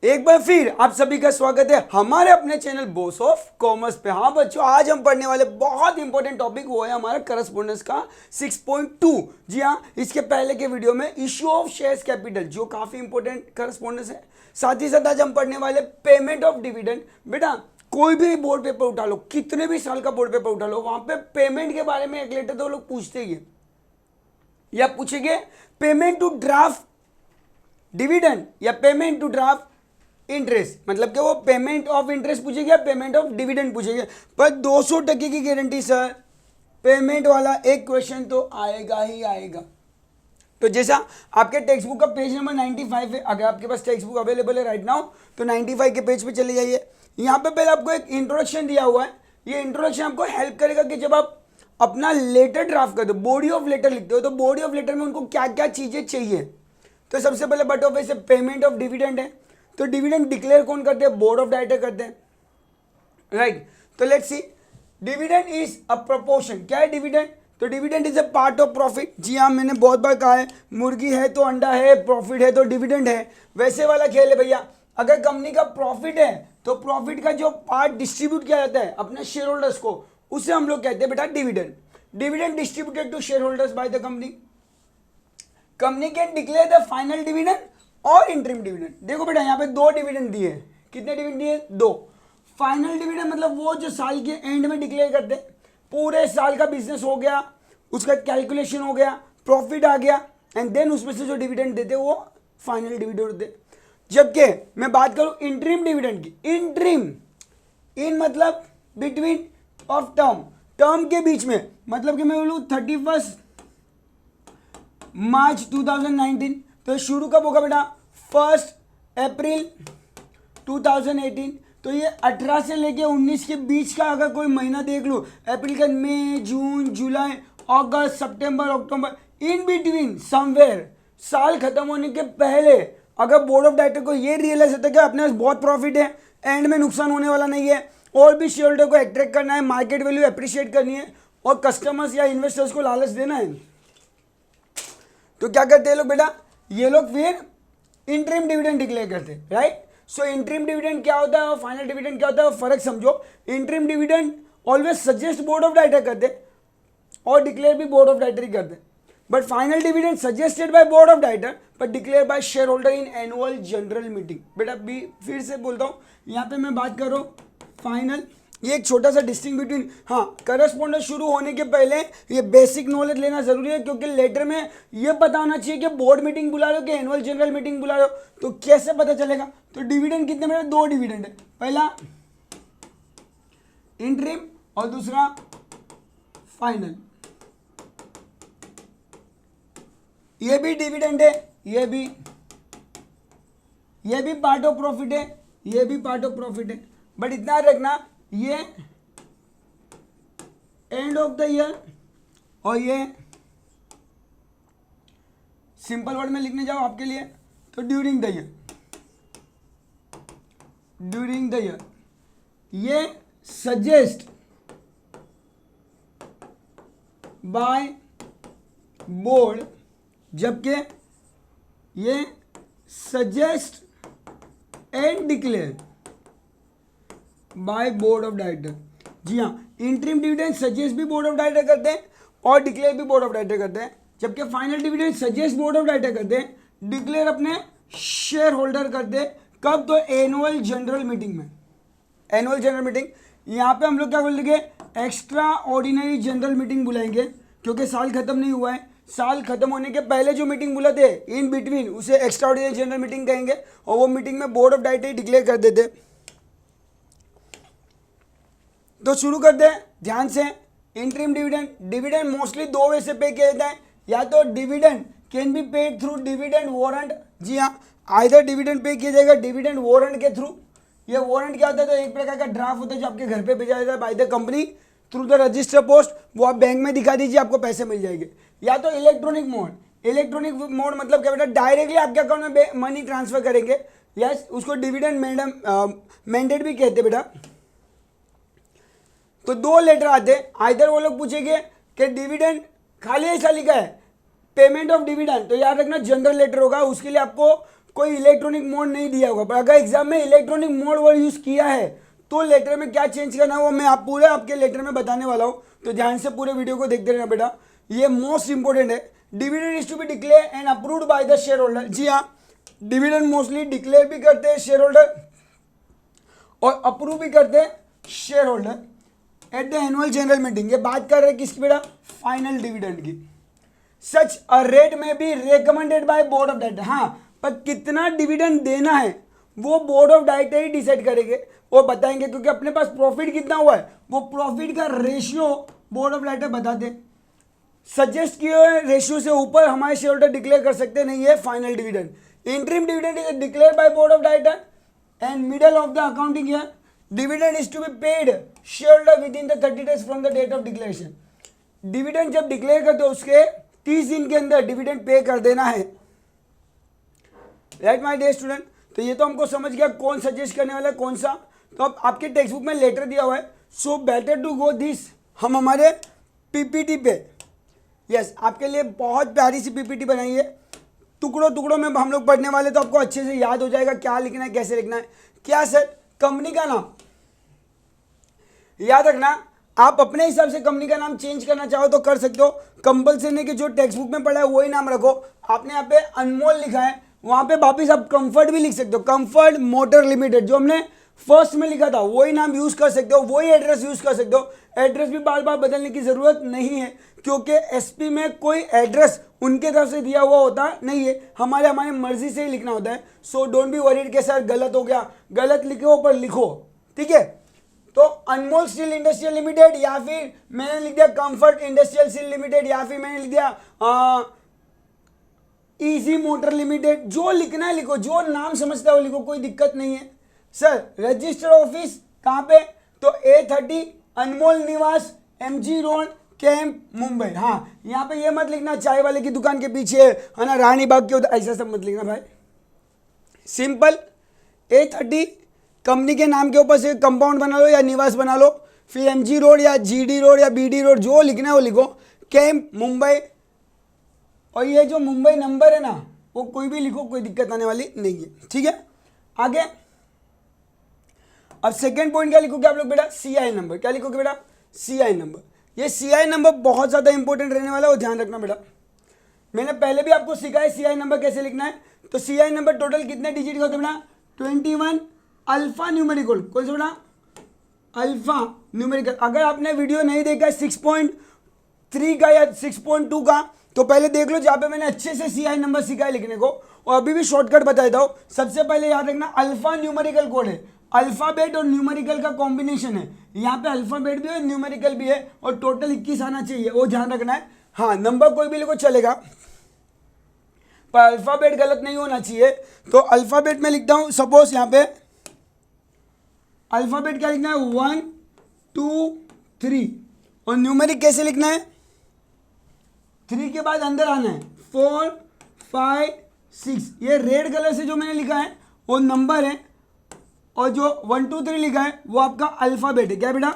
एक बार फिर आप सभी का स्वागत है हमारे अपने चैनल बॉस ऑफ कॉमर्स पे। हाँ बच्चों, आज हम पढ़ने वाले बहुत इंपॉर्टेंट टॉपिक वो है हमारा करस्पॉन्डेंस का 6.2। जी हाँ, इसके पहले के वीडियो में इश्यू ऑफ शेयर्स कैपिटल जो काफी इंपॉर्टेंट करस्पॉन्डेंस है। साथ ही साथ आज हम पढ़ने वाले पेमेंट ऑफ डिविडेंड। बेटा कोई भी बोर्ड पेपर उठा लो, कितने भी साल का बोर्ड पेपर उठा लो, वहां पे पेमेंट के बारे में एक लेटर तो लोग पूछते ही है, या पूछेंगे पेमेंट टू ड्राफ्ट डिविडेंड या पेमेंट टू ड्राफ्ट इंटरेस्ट, मतलब कि वो पेमेंट ऑफ इंटरेस्ट पूछेगी या पेमेंट ऑफ डिविडेंड पूछेगी। पर 200% की गारंटी सर, पेमेंट वाला एक क्वेश्चन तो आएगा ही आएगा। तो जैसा आपके टेक्स्ट बुक का पेज नंबर 95 है, अगर आपके पास टेक्स्ट बुक अवेलेबल है राइट नाउ तो 95 के पेज पे चले जाइए। यहाँ पे पहले आपको एक इंट्रोडक्शन दिया हुआ है। ये इंट्रोडक्शन आपको हेल्प करेगा कि जब आप अपना लेटर ड्राफ्ट करते हो, बॉडी ऑफ लेटर लिखते हो, तो बॉडी ऑफ लेटर में उनको क्या क्या चीजें चाहिए। तो सबसे पहले बट ऑफ से पेमेंट ऑफ डिविडेंड है, तो डिविडेंड डिक्लेयर कौन करते हैं? बोर्ड ऑफ डायरेक्टर करते हैं, राइट। तो let's see, dividend is a proportion. क्या है डिविडेंड? तो dividend is a part of profit. जी हाँ, मैंने बहुत बार कहा है, मुर्गी है तो अंडा है, प्रॉफिट है तो डिविडेंड है। वैसे वाला खेल है भैया। अगर कंपनी का प्रॉफिट है तो प्रॉफिट का जो पार्ट डिस्ट्रीब्यूट किया जाता है अपने शेयर होल्डर्स को, उसे हम लोग कहते हैं बेटा dividend. Dividend distributed to shareholders by the company. Company can declare the final dividend और इंटरिम डिविडेंड। देखो बेटा यहाँ पे दो डिविडेंड दिए। कितने डिविडेंड दिए? दो। फाइनल डिविडेंड मतलब वो जो साल के एंड में डिक्लेयर करते हैं, पूरे साल का बिजनेस हो गया, उसका कैलकुलेशन हो गया, प्रॉफिट आ गया, एंड देन उसमें से जो डिविडेंड देते वो फाइनल डिविडेंड होते। जबकि मैं बात करूं इंटरिम डिविडेंड की, इंटरिम इन मतलब बिटवीन ऑफ टर्म, टर्म के बीच में, मतलब कि मैं बोलूँ 31 मार्च 2019, तो शुरू कब होगा बेटा? 1 अप्रैल 2018। तो ये 18 से लेके 19 के बीच का अगर कोई महीना देख लो, अप्रैल का मई, जून, जुलाई, अगस्त, सितंबर, अक्टूबर, इन बिटवीन समवेयर, साल खत्म होने के पहले अगर बोर्ड ऑफ डायरेक्टर को ये रियलाइज होता है कि अपने पास बहुत प्रॉफिट है, एंड में नुकसान होने वाला नहीं है, और भी शेयर होल्डर को अट्रैक्ट करना है, मार्केट वैल्यू अप्रिशिएट करनी है, और कस्टमर्स या इन्वेस्टर्स को लालच देना है, तो क्या करते हैं लोग बेटा? ये लोग फिर इंटरिम डिविडेंड डिक्लेयर करते हैं, राइट। सो इंटरिम डिविडेंड क्या होता है और फाइनल डिविडेंड क्या होता है, फर्क समझो। Interim dividend always suggest board of director करते हैं और डिक्लेयर भी बोर्ड ऑफ डायरेक्टर ही करते हैं, but final dividend suggested by board of director but declare by share holder in annual general meeting. बेटा भी फिर से बोलता हूँ, यहाँ पे मैं बात कर रहा हूँ फाइनल। ये एक छोटा सा डिस्टिंग बिटवीन, हाँ, करस्पॉन्डेंस शुरू होने के पहले ये बेसिक नॉलेज लेना जरूरी है, क्योंकि लेटर में ये पता होना चाहिए कि बोर्ड मीटिंग बुला रहे हो कि एनुअल जनरल मीटिंग बुला रहे हो, तो कैसे पता चलेगा? तो डिविडेंड कितने में? दो डिविडेंड है, पहला इंटरिम और दूसरा फाइनल। ये भी डिविडेंड है, ये भी पार्ट ऑफ प्रॉफिट है, ये भी पार्ट ऑफ प्रॉफिट है, बट इतना रखना ये एंड ऑफ द ईयर और ये सिंपल वर्ड में लिखने जाओ आपके लिए तो during the year. During the year ये सजेस्ट बाय बोर्ड, जबकि ये suggest and declare by board of director. जी हाँ, इंटरिम डिविडेंड सजेस्ट भी बोर्ड ऑफ डायरेक्टर करते हैं और डिक्लेयर भी बोर्ड ऑफ डायरेक्टर करते हैं, जबकि final dividend suggest board of director करते हैं, डिक्लेयर अपने शेयर होल्डर करते हैं। कब? तो एनुअल जनरल मीटिंग में। एनुअल जनरल मीटिंग, यहाँ पे हम लोग क्या बोलेंगे? एक्स्ट्रा ऑर्डिनरी जनरल मीटिंग बुलाएंगे, क्योंकि साल खत्म नहीं हुआ है। साल खत्म होने के पहले जो मीटिंग बुलाते हैं इन बिटवीन, उसे एक्स्ट्रा ऑर्डिनरी जनरल मीटिंग कहेंगे, और वो मीटिंग में बोर्ड ऑफ डायरेक्टर डिक्लेयर कर देते। तो शुरू करते हैं ध्यान से। इंटरिम डिविडेंड, डिविडेंड मोस्टली दो वे से पे किया जाता है, या तो dividend can be paid through dividend warrant. जी हाँ, आइदर डिविडेंड पे किया जाएगा डिविडेंड वारंट के थ्रू। ये वारंट क्या होता है? तो एक प्रकार का ड्राफ्ट होता है जो आपके घर पे भेजा जाता है bye the company through the register post, वो आप बैंक में दिखा दीजिए, आपको पैसे मिल जाएंगे। या तो इलेक्ट्रॉनिक मोड। इलेक्ट्रॉनिक मोड मतलब क्या बेटा? डायरेक्टली आपके अकाउंट में मनी ट्रांसफर करेंगे, यस, उसको डिविडेंड मैंडेट भी कहते हैं बेटा। तो दो लेटर आते हैं, आइदर वो लोग पूछेंगे कि डिविडेंड खाली ऐसा लिखा है पेमेंट ऑफ डिविडेंड, तो याद रखना जनरल लेटर होगा, उसके लिए आपको कोई इलेक्ट्रॉनिक मोड नहीं दिया होगा, पर अगर एग्जाम में इलेक्ट्रॉनिक मोड वर्ड यूज किया है तो लेटर में क्या चेंज करना है वो मैं आप पूरे आपके लेटर में बताने वाला हूँ, तो ध्यान से पूरे वीडियो को देखते रहना बेटा, ये मोस्ट इंपॉर्टेंट है। Dividend is to be declare and approved by the shareholder. जी हाँ, डिविडेंड मोस्टली डिक्लेयर भी करते हैं शेयर होल्डर और अप्रूव भी करते हैं share holder at the annual general meeting. ये बात कर रहे हैं किसकी बेटा, फाइनल डिविडेंड की। सच अ रेट में be recommended by board of director. हाँ, पर कितना डिविडेंड देना है वो बोर्ड ऑफ डायरेक्टर ही डिसाइड करेंगे, वो बताएंगे, क्योंकि अपने पास प्रॉफिट कितना हुआ है वो प्रॉफिट का रेशियो बोर्ड ऑफ डायरेक्टर बताते हैं। सजेस्ट किए हुए रेशियो से ऊपर हमारे शेयर होल्डर डिक्लेयर कर सकते नहीं है final dividend. Interim dividend is declare by board of director and middle of the accounting year dividend is to be paid shareholder within the 30 days from the date of declaration. Dividend जब declare करते हो उसके 30 दिन के अंदर dividend pay कर देना है। राइट माय डियर स्टूडेंट, तो ये तो हमको समझ गया कौन सजेस्ट करने वाला है कौन सा। तो अब आपके टेक्स्ट बुक में लेटर दिया हुआ है, so better to go this. हम हमारे पीपीटी पे, यस, आपके लिए बहुत प्यारी सी पीपीटी बनाई है, टुकड़ों टुकड़ों में हम लोग पढ़ने वाले, तो आपको अच्छे से याद हो जाएगा क्या लिखना है कैसे लिखना है। क्या सर, कंपनी का नाम याद रखना, आप अपने हिसाब से कंपनी का नाम चेंज करना चाहो तो कर सकते हो, कंपल्सरी नहीं कि जो टेक्स्ट बुक में पढ़ा है वही नाम रखो। आपने यहाँ पे अनमोल लिखा है, वहां पे वापिस आप कंफर्ट भी लिख सकते हो, कंफर्ट मोटर लिमिटेड, जो हमने फर्स्ट में लिखा था वही नाम यूज कर सकते हो, वही एड्रेस यूज कर सकते हो। एड्रेस भी बार बार बदलने की जरूरत नहीं है, क्योंकि एसपी में कोई एड्रेस उनके तरफ से दिया हुआ होता नहीं है, हमारे मर्जी से ही लिखना होता है। सो डोंट बी वरीड के सर गलत हो गया, गलत लिखो पर लिखो, ठीक है। तो अनमोल स्टील इंडस्ट्रियल लिमिटेड, या फिर मैंने लिख दिया कंफर्ट इंडस्ट्रियल स्टील लिमिटेड, या फिर मैंने लिख दिया इजी मोटर लिमिटेड, जो लिखना है लिखो, जो नाम समझता है वो लिखो, कोई दिक्कत नहीं है। सर रजिस्टर ऑफिस कहाँ पे, तो A30 अनमोल निवास MG रोड कैंप मुंबई। हाँ, यहाँ पे ये मत लिखना चाय वाले की दुकान के पीछे है ना, रानी बाग के उधर, ऐसा सब मत लिखना भाई। सिंपल A30 कंपनी के नाम के ऊपर से कंपाउंड बना लो या निवास बना लो, फिर MG रोड या GD रोड या BD रोड, जो लिखना है वो लिखो, कैंप मुंबई। और ये जो मुंबई नंबर है ना वो कोई भी लिखो, कोई दिक्कत आने वाली नहीं है, ठीक है। आगे अब सेकेंड पॉइंट क्या लिखोगे आप लोग बेटा, CI नंबर। क्या लिखोगे बेटा, CI नंबर। ये CI नंबर बहुत ज़्यादा इंपॉर्टेंट रहने वाला है, वो ध्यान रखना बेटा। मैंने पहले भी आपको सिखाया CI नंबर कैसे लिखना है। तो CI नंबर टोटल कितने डिजिट का होता है बेटा, 21 अल्फा न्यूमेरिकल। कौन सा बेटा, अल्फा न्यूमेरिकल। अगर आपने वीडियो नहीं देखा 6.3 का या 6.2 का तो पहले देख लो, जहाँ पे मैंने अच्छे से CI नंबर सिखाया लिखने को, और अभी भी शॉर्टकट बता देता हूँ। सबसे पहले याद रखना अल्फा न्यूमेरिकल कोड है, अल्फाबेट और न्यूमेरिकल का कॉम्बिनेशन है। यहाँ पे अल्फाबेट भी है न्यूमेरिकल भी है, और टोटल 21 आना चाहिए, वो ध्यान रखना है। हाँ, नंबर कोई भी लिखो चलेगा, पर अल्फाबेट गलत नहीं होना चाहिए। तो अल्फाबेट में लिखता हूँ, सपोज यहाँ पे अल्फाबेट क्या लिखना है, 1 2 3, और न्यूमेरिक कैसे लिखना है, 3 के बाद अंदर आना है, 4 5 6। ये रेड कलर से जो मैंने लिखा है वो नंबर है, और जो 1 2 3 लिखा है वो आपका अल्फाबेट है। क्या बेटा,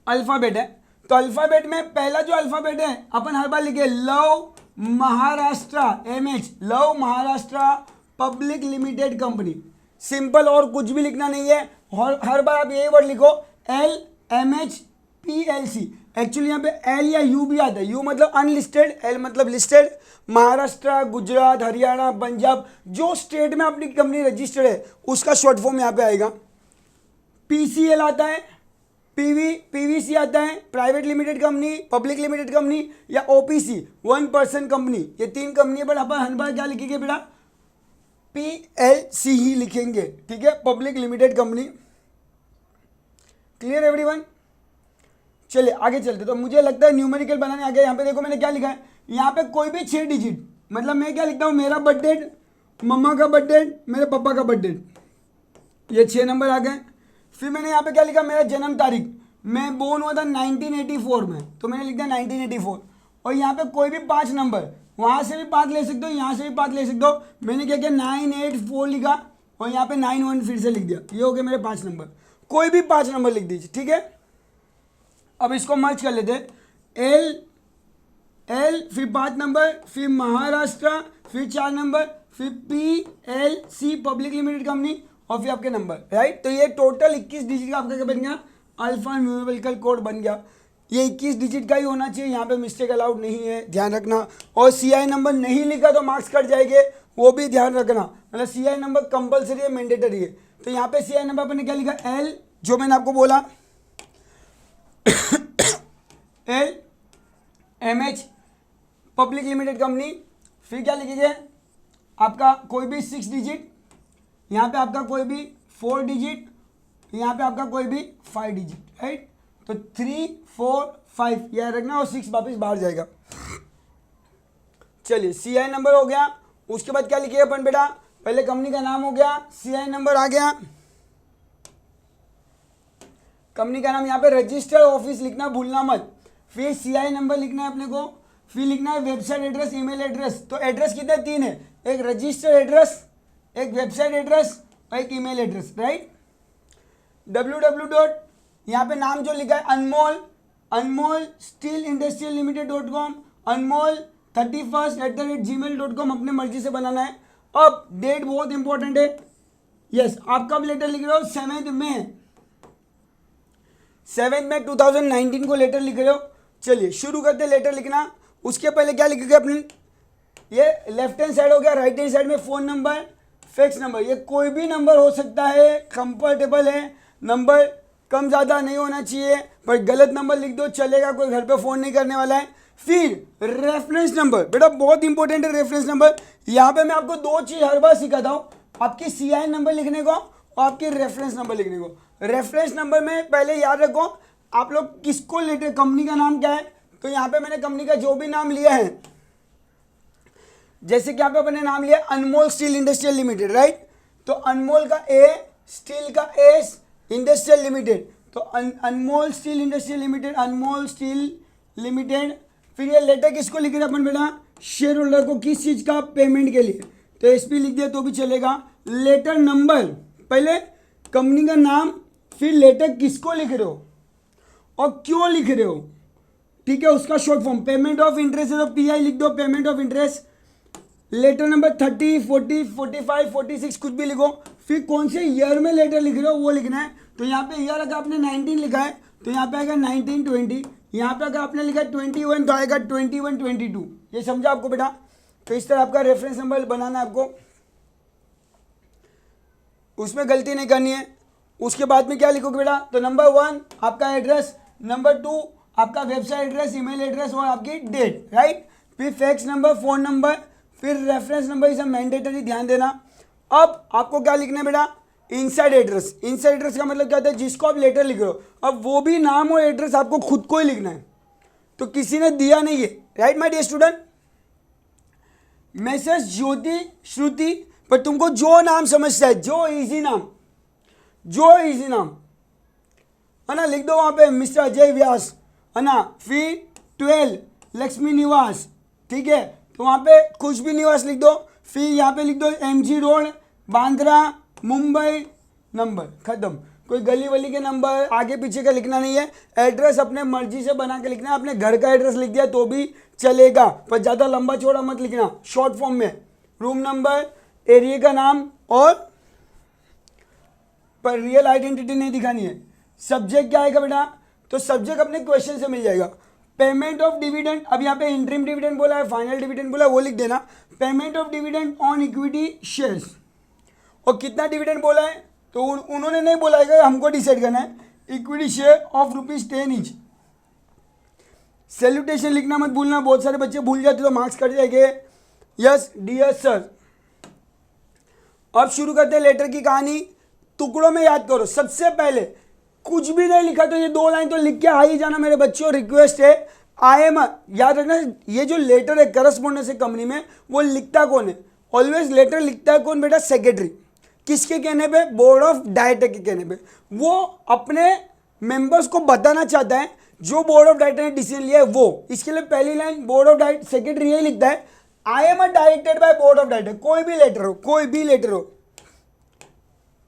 अल्फाबेट है। तो अल्फाबेट में पहला जो अल्फाबेट है अपन हर बार लिखे love Maharashtra MH, love Maharashtra public limited company. Simple, और कुछ भी लिखना नहीं है, और हर बार आप यही वर्ड लिखो LMH PLC। एक्चुअली यहाँ पे L या U भी आता है, U मतलब अनलिस्टेड, L मतलब लिस्टेड। महाराष्ट्र, गुजरात, हरियाणा, पंजाब, जो स्टेट में अपनी कंपनी रजिस्टर्ड है उसका शॉर्ट फॉर्म यहाँ पे आएगा। PCL आता है, PVC आता है, private limited company, public limited company, या OPC 1 पर्सन कंपनी। ये 3 कंपनी पर अपन हर बार क्या लिखेंगे बेटा, PLC ही लिखेंगे, ठीक है, public limited company. Clear everyone, चलिए आगे चलते। तो मुझे लगता है न्यूमेरिकल बनाने आ गया। यहाँ पे देखो मैंने क्या लिखा है, यहाँ पे कोई भी 6 डिजिट, मतलब मैं क्या लिखता हूँ, मेरा बर्थडे, मम्मा का बर्थडे, मेरे पापा का बर्थडे, ये 6 नंबर आ गए। फिर मैंने यहाँ पे क्या लिखा, मेरा जन्म तारीख, मैं बोर्न हुआ था 1984 में, तो मैंने लिख दिया 1984। और यहाँ पे कोई भी 5 नंबर, वहाँ से भी 5 ले सकते हो, यहाँ से भी 5 ले सकते हो। मैंने क्या किया, 984 लिखा, और यहाँ पे 91 फिर से लिख दिया। ये हो गए मेरे 5 नंबर, कोई भी 5 नंबर लिख दीजिए, ठीक है। अब इसको मर्ज कर लेते हैं, L फिर 5 नंबर, फिर महाराष्ट्र, फिर 4 नंबर, फिर PLC पब्लिक लिमिटेड कंपनी, और फिर आपके नंबर, राइट। तो ये टोटल 21 डिजिट का आपका क्या बन गया, अल्फा न्यूमेरिकल कोड बन गया। ये 21 डिजिट का ही होना चाहिए, यहाँ पे मिस्टेक अलाउड नहीं है, ध्यान रखना। और CI नंबर नहीं लिखा तो मार्क्स कट जाएंगे, वो भी ध्यान रखना। मतलब CI नंबर कंपलसरी है, मैंडेटरी है। तो यहाँ पे CI नंबर अपन ने क्या लिखा, L, जो मैंने आपको बोला LMH पब्लिक लिमिटेड कंपनी। फिर क्या लिखिए, आपका कोई भी 6 डिजिट, यहाँ पे आपका कोई भी 4 डिजिट, यहाँ पे आपका कोई भी 5 डिजिट, राइट। तो 3 4 5 याद रखना, और 6 वापस बाहर जाएगा। चलिए CI नंबर हो गया। उसके बाद क्या लिखिए अपन बेटा, पहले कंपनी का नाम हो गया, CI नंबर आ गया, कंपनी का नाम, यहाँ पे रजिस्टर्ड ऑफिस लिखना भूलना मत। फिर CI नंबर लिखना है अपने को, फिर लिखना है वेबसाइट एड्रेस, ईमेल एड्रेस। तो एड्रेस कितने, 3 है, एक रजिस्टर्ड एड्रेस, एक वेबसाइट एड्रेस और एक ईमेल एड्रेस, राइट। www, यहाँ पे नाम जो लिखा है अनमोल स्टील इंडस्ट्रियल लिमिटेड.com, anmol31@gmail.com अपने मर्जी से बनाना है। अब डेट बहुत इंपॉर्टेंट है, यस। आप कब लेटर लिख रहे हो, 7 मई 2019 को लेटर लिख रहे हो। चलिए शुरू करते लेटर लिखना। उसके पहले क्या लिखेंगे अपने, ये लेफ्ट हैंड साइड हो गया, राइट हैंड साइड में फ़ोन नंबर, फैक्स नंबर। ये कोई भी नंबर हो सकता है, कंफर्टेबल है, नंबर कम ज़्यादा नहीं होना चाहिए, पर गलत नंबर लिख दो चलेगा, कोई घर पे फ़ोन नहीं करने वाला है। फिर रेफरेंस नंबर, बेटा बहुत इंपॉर्टेंट है रेफरेंस नंबर। यहाँ पे मैं आपको 2 चीज़ हर बार सिखाता हूँ, आपकी CI नंबर लिखने को और आपकी रेफरेंस नंबर लिखने को। रेफरेंस नंबर में पहले याद रखो आप लोग किसको लेटर, कंपनी का नाम क्या है। तो यहाँ पे मैंने कंपनी का जो भी नाम लिया है, जैसे कि यहाँ पे अपने नाम लिया अनमोल स्टील इंडस्ट्रियल लिमिटेड, राइट। तो अनमोल का A, स्टील का S, इंडस्ट्रियल लिमिटेड। तो अनमोल स्टील इंडस्ट्रियल लिमिटेड, अनमोल स्टील लिमिटेड। फिर ये लेटर किसको लिख रहे अपन बेटा, शेयर होल्डर को, किस चीज़ का, पेमेंट के लिए। तो SP लिख दिया तो भी चलेगा। लेटर नंबर, पहले कंपनी का नाम, फिर लेटर किसको लिख रहे हो और क्यों लिख रहे हो, ठीक है, उसका short form. Payment of interest है तो PI लिख दो, payment of interest. Letter number 30 40 45 46 कुछ भी लिखो। फिर कौन से ईयर में लेटर लिख रहे हो वो लिखना है। तो यहाँ पे ईयर अगर आपने 19 लिखा है तो यहाँ पे आएगा 1920, यहाँ पे अगर आपने लिखा है 21 तो आएगा 2122। ये समझा आपको बेटा। तो इस तरह आपका रेफरेंस नंबर बनाना है आपको, उसमें गलती नहीं करनी है। उसके बाद में क्या लिखोगे बेटा, तो नंबर 1 आपका एड्रेस, नंबर 2 आपका वेबसाइट एड्रेस, ईमेल एड्रेस और आपकी डेट, राइट। फिर फैक्स नंबर, फ़ोन नंबर, फिर रेफरेंस नंबर, ये सब मैंडेटरी, ध्यान देना। अब आपको क्या लिखना है बेटा, इनसाइड एड्रेस। इनसाइड एड्रेस का मतलब क्या होता है, जिसको आप लेटर लिख रहे हो, अब वो भी नाम और एड्रेस आपको खुद को ही लिखना है, तो किसी ने दिया नहीं है, right my dear student. Message Jyoti Shruti, पर तुमको जो नाम समझता है, जो इजी नाम है ना, लिख दो वहाँ पे मिस्टर अजय व्यास, है ना। फिर 12 लक्ष्मी निवास, ठीक है, तो वहाँ पे कुछ भी निवास लिख दो। फिर यहाँ पे लिख दो MG road Bandra Mumbai, number, खत्म। कोई गली वली के नंबर आगे पीछे का लिखना नहीं है। एड्रेस अपने मर्जी से बना के लिखना है। अपने घर का एड्रेस लिख दिया तो भी चलेगा, पर ज़्यादा लंबा चौड़ा मत लिखना, शॉर्ट फॉर्म में। रूम नंबर, एरिया का नाम, और पर रियल आइडेंटिटी नहीं दिखानी है। सब्जेक्ट क्या आएगा बेटा, तो सब्जेक्ट अपने क्वेश्चन से मिल जाएगा। पेमेंट ऑफ डिविडेंड, अब यहाँ पे इंटरिम डिविडेंड बोला है, फाइनल डिविडेंड बोला है, वो लिख देना। Payment of dividend on equity shares, और कितना डिविडेंड बोला है तो उन्होंने नहीं बोला है, हमको डिसाइड करना है। Equity share of ₹10 each. Salutation लिखना मत भूलना, बहुत सारे बच्चे भूल जाते तो मार्क्स कट जाएंगे। Yes dear sir. अब शुरू करते हैं लेटर की कहानी, टुकड़ों में याद करो। सबसे पहले कुछ भी नहीं लिखा तो ये 2 लाइन तो लिख के आ ही जाना मेरे बच्चों, रिक्वेस्ट है। IM याद रखना, ये जो लेटर है करस्पॉन्डेंस है कंपनी में, वो लिखता कौन है, ऑलवेज लेटर लिखता है कौन बेटा, सेक्रेटरी। किसके कहने पे, बोर्ड ऑफ डायरेक्टर के कहने पे। वो अपने मेंबर्स को बताना चाहता है जो बोर्ड ऑफ डायरेक्टर ने डिसीजन लिया है वो। इसके लिए पहली line board of director, secretary यही लिखता है, IM directed by board of director. कोई भी लेटर हो,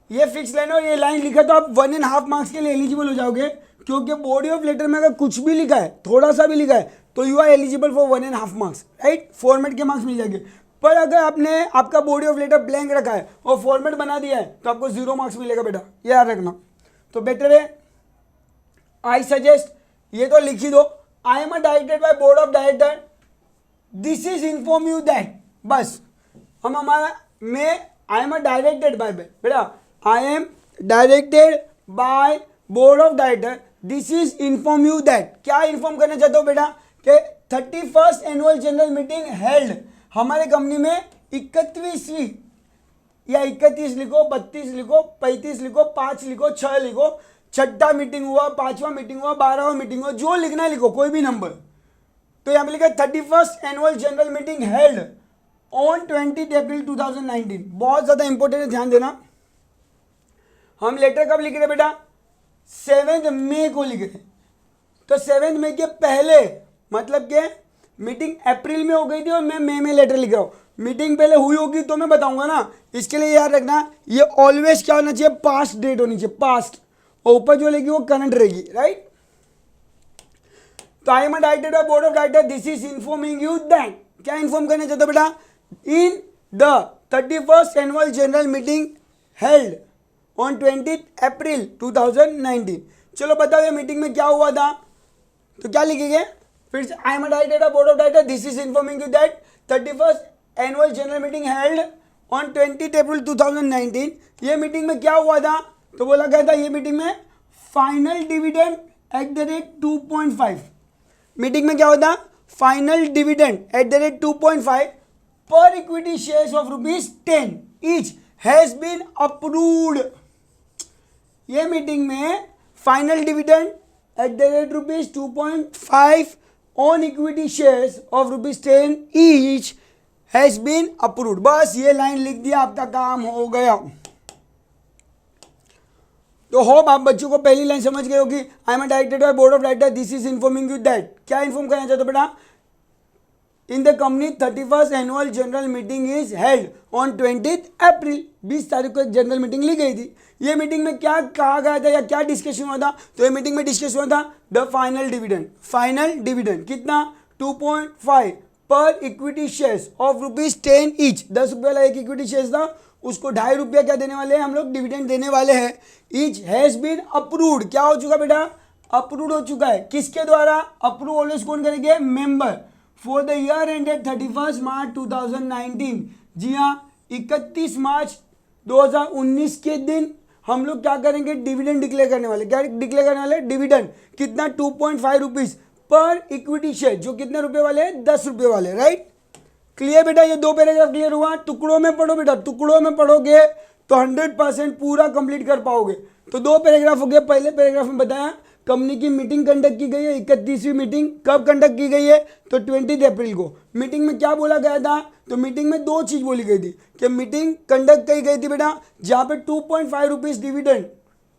ये फिक्स लाइन हो। ये लाइन लिखा तो आप 1.5 मार्क्स के लिए एलिजिबल हो जाओगे, क्योंकि बॉडी ऑफ लेटर में अगर कुछ भी लिखा है, थोड़ा सा भी लिखा है, तो you are eligible for 1.5 marks, right. Format के मार्क्स मिल जाएंगे। पर अगर आपने आपका बॉडी ऑफ लेटर ब्लैंक रखा है और फॉर्मेट बना दिया है तो आपको 0 मार्क्स मिलेगा बेटा, याद रखना। तो बेटर है आई सजेस्ट ये तो लिख ही दो, I am directed by board of director, this is inform you that, बस हम हमारा में आई एम डायरेक्टेड बाय बेटा, I am directed by board of director, this is inform you that. क्या इन्फॉर्म करना चाहते हो बेटा कि 31st annual general meeting held, हमारे कंपनी में 31वीं या 31 लिखो, 32 लिखो, 35 लिखो, 5 लिखो, 6 लिखो, छठा मीटिंग हुआ, 5वां मीटिंग हुआ, 12वां मीटिंग हुआ, जो लिखना है लिखो, कोई भी नंबर। तो यहाँ पे लिखा 31st annual general meeting held on 20 अप्रैल 2019, बहुत ज्यादा इंपॉर्टेंट है, ध्यान देना। हम लेटर कब लिख रहे बेटा, 7 मई को लिख रहे। तो 7 मई के पहले, मतलब कि मीटिंग अप्रैल में हो गई थी और मैं मई में लेटर लिख रहा हूँ, मीटिंग पहले हुई होगी तो मैं बताऊंगा ना, इसके लिए याद रखना ये ऑलवेज क्या होना चाहिए, पास्ट डेट होनी चाहिए, पास्ट, और ऊपर जो लेगी वो करंट रहेगी, राइट। तो I am directed by board of director, this is informing you that, क्या इन्फॉर्म करना चाहते हो बेटा, in the 31st annual general meeting held on 20 अप्रैल 2019। चलो बताओ ये मीटिंग में क्या हुआ था, तो क्या लिखेंगे फिर से, I am directed by board of director, this is informing you that 31st annual general meeting held on 20 अप्रैल 2019। ये मीटिंग में क्या हुआ था, तो बोला गया था ये मीटिंग में final dividend at the rate 2.5, meeting में क्या होता, final dividend at the rate 2.5 पर equity shares of ₹10 each has been approved. ये मीटिंग में final dividend at the rate ₹2.5 on equity shares of ₹10 each has been approved. बस ये line लिख दिया, आपका काम हो गया। तो होप आप बच्चों को पहली लाइन समझ गए होगी, I am directed by board of director, this is informing you that. क्या इन्फॉर्म करना चाहते हो बेटा, in the company 31st annual general meeting is held on 20 अप्रैल, 20 तारीख को एक जनरल मीटिंग ली गई थी। ये मीटिंग में क्या कहा गया था या क्या डिस्कशन हुआ था, तो ये मीटिंग में डिस्कस हुआ था the final dividend, final dividend कितना 2.5 पर इक्विटी शेयर्स ऑफ ₹10 ईच, 10 रुपये वाला एक इक्विटी शेयर्स था, उसको ₹2.5 क्या देने वाले हैं हम लोग, डिविडेंड देने वाले हैं। ईच हैज बीन अप्रूव्ड, क्या हो चुका बेटा, अप्रूव्ड हो चुका है, किसके द्वारा अप्रूव ऑलवेज कौन करेंगे, member, for the year ended 31 March 2019। जी हाँ, 31 मार्च 2019 के दिन हम लोग क्या करेंगे, डिविडेंड डिक्लेयर करने वाले, क्या डिक्लेयर करने वाले, डिविडेंड कितना 2.5 रुपीज पर इक्विटी शेयर, जो कितने रुपए वाले हैं, 10 रुपये वाले, राइट। क्लियर बेटा, ये 2 पैराग्राफ क्लियर हुआ। टुकड़ों में पढ़ो बेटा, टुकड़ों में पढ़ोगे तो 100% पूरा कंप्लीट कर पाओगे। तो 2 पैराग्राफ हो गए। पहले पैराग्राफ में बताया कंपनी की मीटिंग कंडक्ट की गई है, 31वीं मीटिंग कब कंडक्ट की गई है, तो 20 अप्रैल को। मीटिंग में क्या बोला गया था, तो मीटिंग में 2 चीज बोली गई थी कि मीटिंग कंडक्ट की गई थी बेटा, जहाँ पे 2.5 रुपीज डिविडेंड,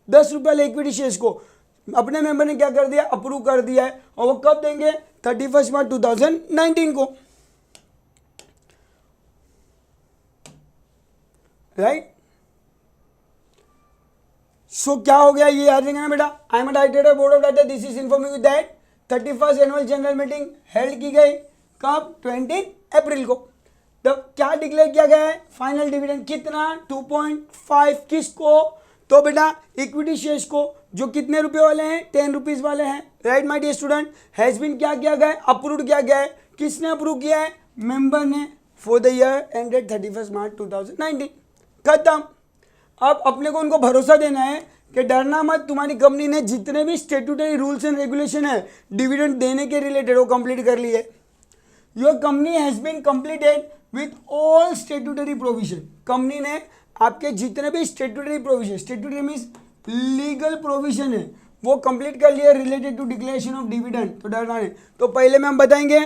10 रुपये वाले इक्विटी शेयर्स को अपने मेंबर ने क्या कर दिया, अप्रूव कर दिया है, और वो कब देंगे, 31 मार्च 2019 को, राइट। सो क्या हो गया, ये याद रखना बेटा, I am director board of director, this is informing you that 31st annual general meeting held की गई कब, 20 अप्रैल को। तो क्या डिक्लेयर किया गया है, फाइनल डिविडेंड कितना 2.5, किसको, तो बेटा इक्विटी शेयर्स को, जो कितने रुपए वाले हैं, 10 रुपीज वाले हैं, right my dear student. Has been क्या किया गया है, अप्रूव किया गया है, किसने अप्रूव किया है, मेंबर ने, for the year ended 31 March 2019, खत्म। अब अपने को उनको भरोसा देना है कि डरना मत, तुम्हारी कंपनी ने जितने भी स्टेट्यूटरी रूल्स एंड रेगुलेशन है डिविडेंड देने के रिलेटेड वो कंप्लीट कर लिए। Your company has been completed with all statutory provision, company ने आपके जितने भी statutory provision, statutory means legal provision है, वो कंप्लीट कर लिया related to declaration of dividend. तो डरना नहीं। तो पहले में हम बताएंगे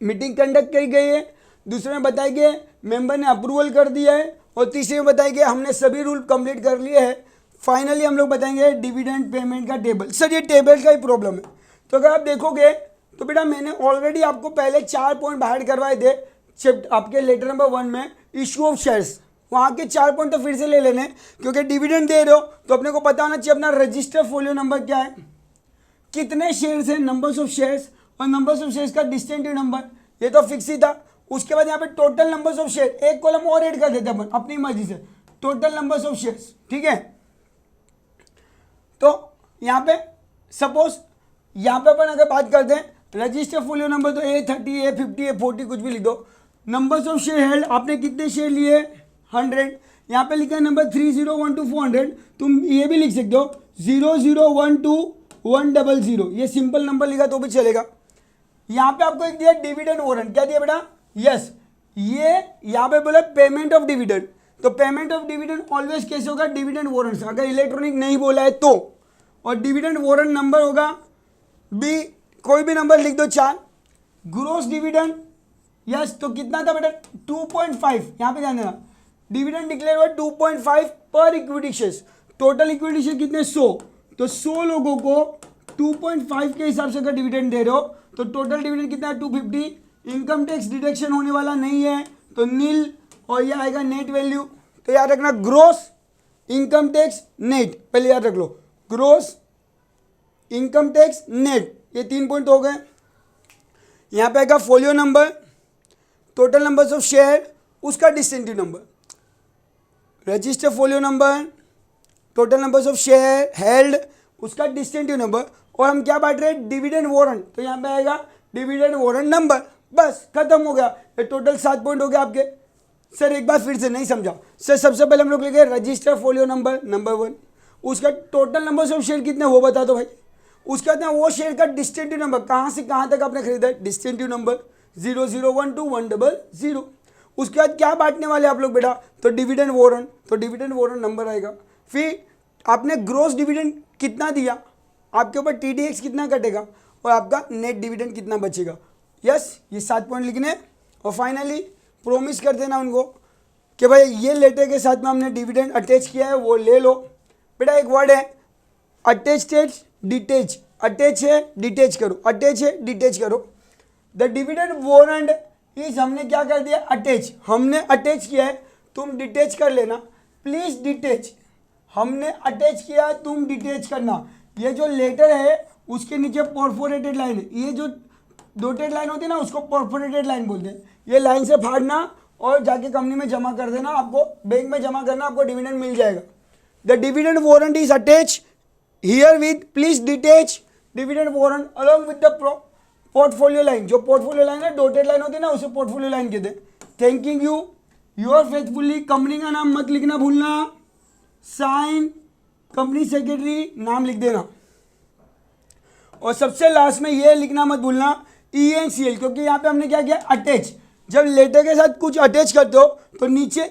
मीटिंग कंडक्ट की गई है, दूसरे में बताएंगे मेंबर ने अप्रूवल कर दिया है, और तीसरे में बताएंगे हमने सभी रूल कंप्लीट कर लिए हैं। फाइनली हम लोग बताएंगे डिविडेंड पेमेंट का टेबल। सर ये टेबल का ही प्रॉब्लम है, तो अगर आप देखोगे तो बेटा मैंने ऑलरेडी आपको पहले 4 पॉइंट बाहर करवाए थे आपके लेटर नंबर 1 में, इशू ऑफ शेयर्स, वहाँ के 4 पॉइंट तो फिर से ले लेने, क्योंकि डिविडेंड दे रहे हो तो अपने को पता होना चाहिए अपना रजिस्टर फोलियो नंबर क्या है, कितने शेयर्स हैं, नंबर्स ऑफ शेयर्स, और नंबर्स ऑफ शेयर्स का डिस्टिंक्टिव नंबर, ये तो फिक्स ही था। उसके बाद यहाँ पे टोटल नंबर्स ऑफ शेयर, एक कॉलम और ऐड कर देते हैं अपन अपनी मर्जी से, टोटल नंबर्स ऑफ शेयर्स, ठीक है। तो यहाँ पे सपोज यहाँ पे अपन अगर बात करते हैं रजिस्टर फोलियो नंबर, तो A30 A50 A40 कुछ भी लिख दो। नंबर्स ऑफ शेयर हेल्ड, आपने कितने शेयर लिए 100, यहाँ पे लिखा है नंबर 3012 400, तुम ये भी लिख सकते हो 0012 100, ये सिंपल नंबर लिखा तो भी चलेगा। यहाँ पे आपको एक दिया डिविडेंड वारंट, क्या दिया बेटा, यस, ये यहाँ पे बोला पेमेंट ऑफ डिविडेंड, तो पेमेंट ऑफ डिविडेंड ऑलवेज कैसे होगा, डिविडेंड वारंट, अगर इलेक्ट्रॉनिक नहीं बोला है तो, और डिविडेंड वारंट नंबर होगा बी, कोई भी नंबर लिख दो 4। ग्रोस डिविडेंड, यस, तो कितना था बेटा 2.5, यहाँ पे ध्यान देना, डिविडेंड डिक्लेयर हुआ 2.5 पर equity shares, total equity share कितने 100, तो 100 लोगों को 2.5 के हिसाब से अगर डिविडेंड दे रहे हो तो टोटल डिविडेंड कितना है 250। इनकम टैक्स डिडक्शन होने वाला नहीं है तो नील, और ये आएगा नेट वैल्यू। तो याद रखना ग्रोस इनकम टैक्स नेट, पहले याद रख लो ग्रोस इनकम टैक्स नेट, ये 3 पॉइंट हो गए। यहाँ पे आएगा folio number, total numbers of share, उसका distinctive number, register folio number, total numbers of share held, उसका डिस्टिंक्टिव नंबर, और हम क्या बांट रहे हैं डिविडेंड वारंट, तो यहाँ पे आएगा डिविडेंड वारंट नंबर, बस खत्म हो गया। ये टोटल 7 पॉइंट हो गया आपके। सर एक बार फिर से नहीं समझा सर, सबसे पहले हम लोग लिखे रजिस्टर फोलियो नंबर नंबर 1, उसका टोटल नंबर्स ऑफ शेयर कितने वो बता दो भाई, उसके बाद वो शेयर का डिस्टिंक्टिव नंबर, कहाँ से कहाँ तक आपने खरीदा है, डिस्टिंक्टिव नंबर 0012 100, उसके बाद क्या बांटने वाले आप लोग बेटा, तो डिविडेंड वारंट, तो डिविडेंड वारंट नंबर आएगा। फिर आपने ग्रोस डिविडेंड कितना दिया, आपके ऊपर TDX कितना कटेगा, और आपका नेट डिविडेंड कितना बचेगा, यस, ये 7 पॉइंट लिखने। और फाइनली प्रोमिस कर देना उनको कि भाई ये लेटर के साथ में हमने डिविडेंड अटैच किया है वो ले लो। बेटा एक वर्ड है अटैच डिटेच, अटैच है डिटेच करो, अटैच है डिटेच करो। द डिविडेंड वारंट इज, हमने क्या कर दिया अटैच, हमने अटैच किया है, तुम डिटेच कर लेना, प्लीज डिटेच, हमने अटैच किया तुम डिटेच करना। ये जो लेटर है उसके नीचे परफोरेटेड लाइन है, ये जो डॉटेड लाइन होती है ना उसको परफोरेटेड लाइन बोलते हैं, ये लाइन से फाड़ना और जाके कंपनी में जमा कर देना, आपको बैंक में जमा करना, आपको डिविडेंड मिल जाएगा। The dividend warrant is attach here with, please detach dividend warrant along with the portfolio line, जो पोर्टफोलियो लाइन है डॉटेड लाइन होती है ना उसे पोर्टफोलियो लाइन कहते हैं। Thanking you your faithfully, company का नाम मत लिखना भूलना, साइन कंपनी सेक्रेटरी नाम लिख देना, और सबसे लास्ट में ये लिखना मत भूलना ENCL, क्योंकि यहाँ पे हमने क्या किया अटैच, जब लेटर के साथ कुछ अटैच करते हो तो नीचे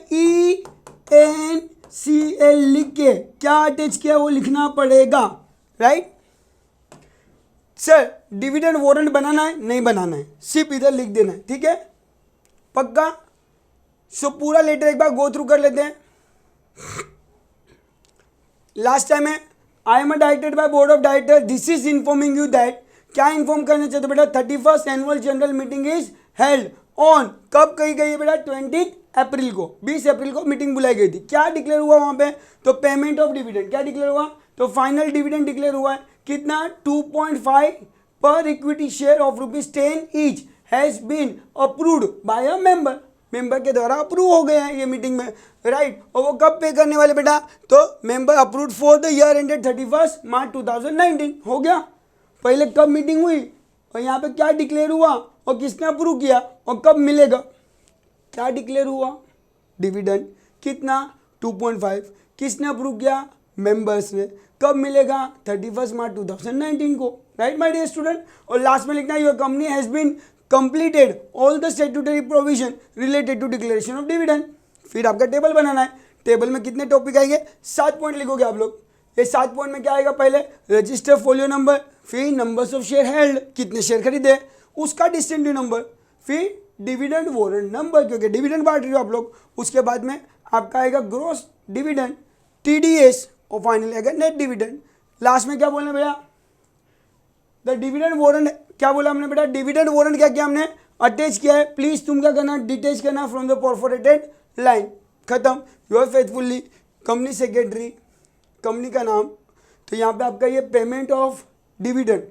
ENCL लिख के क्या अटैच किया वो लिखना पड़ेगा, राइट। सर डिविडेंड वारंट बनाना है नहीं बनाना है, सिर्फ इधर लिख देना है, ठीक है पक्का। सो पूरा लेटर एक बार गो थ्रू कर लेते हैं। लास्ट टाइम है I am directed by board of director, this is informing you that, क्या इन्फॉर्म करना चाहते बेटा 31st annual general meeting is held on, कब कही गई है बेटा 20 अप्रैल को, 20 अप्रैल को मीटिंग बुलाई गई थी। क्या डिक्लेयर हुआ वहां पे, तो पेमेंट ऑफ डिविडेंड, क्या डिक्लेयर हुआ, तो फाइनल डिविडेंड डिक्लेयर हुआ है कितना 2.5 पर equity share of ₹10 each has been approved by a member, member के द्वारा अप्रूव हो गए हैं ये मीटिंग में, राइट। और वो कब पे करने वाले बेटा, तो member approved for the year ended 31 March 2019, हो गया। पहले कब मीटिंग हुई और यहाँ पे क्या डिक्लेयर हुआ और किसने अप्रूव किया और कब मिलेगा, क्या डिक्लेयर हुआ डिविडेंड कितना 2.5, किसने अप्रूव किया मेंबर्स ने, कब मिलेगा 31 मार्च 2019 को, राइट माय डियर स्टूडेंट। और लास्ट में लिखना your company has been completed all the statutory provision related to declaration of dividend. फिर आपका टेबल बनाना है, टेबल में कितने टॉपिक आएंगे 7 पॉइंट लिखोगे आप लोग। ये 7 पॉइंट में क्या आएगा, पहले रजिस्टर फोलियो नंबर, फिर नंबर्स ऑफ शेयर हेल्ड कितने शेयर खरीदे उसका डिस्टिंक्टिव नंबर, फिर डिविडेंड वारंट नंबर क्योंकि डिविडेंड बांट रहे हो आप लोग, उसके बाद में आपका आएगा ग्रॉस डिविडेंड TDS और फाइनली आएगा नेट डिविडेंड। लास्ट में क्या बोलना भैया, द डिविडेंड वारंट, क्या बोला हमने बेटा डिविडेंड वारंट क्या किया हमने अटैच किया है, प्लीज तुम क्या करना डिटेच करना फ्रॉम द परफोरेटेड लाइन, खत्म। Your faithfully company secretary, company का नाम, तो यहाँ पे आपका ये पेमेंट ऑफ डिविडेंड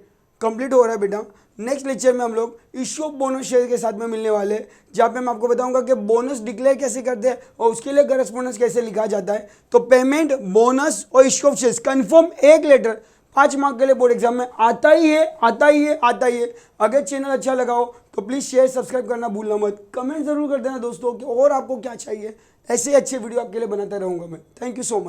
कंप्लीट हो रहा है बेटा। नेक्स्ट लेक्चर में हम लोग इश्यू ऑफ बोनस शेयर के साथ में मिलने वाले हैं, जहाँ पे मैं आपको बताऊंगा कि बोनस डिक्लेयर कैसे करते हैं और उसके लिए करस्पॉन्डेंस कैसे लिखा जाता है। तो पेमेंट, बोनस और इश्यू ऑफ शेयर्स कंफर्म एक लेटर 5 मार्क के लिए बोर्ड एग्जाम में आता ही है, आता ही है, आता ही है। अगर चैनल अच्छा लगा हो तो प्लीज़ शेयर सब्सक्राइब करना भूलना मत। कमेंट जरूर कर देना दोस्तों कि और आपको क्या चाहिए, ऐसे अच्छे वीडियो आपके लिए बनाता रहूँगा मैं। Thank you so much.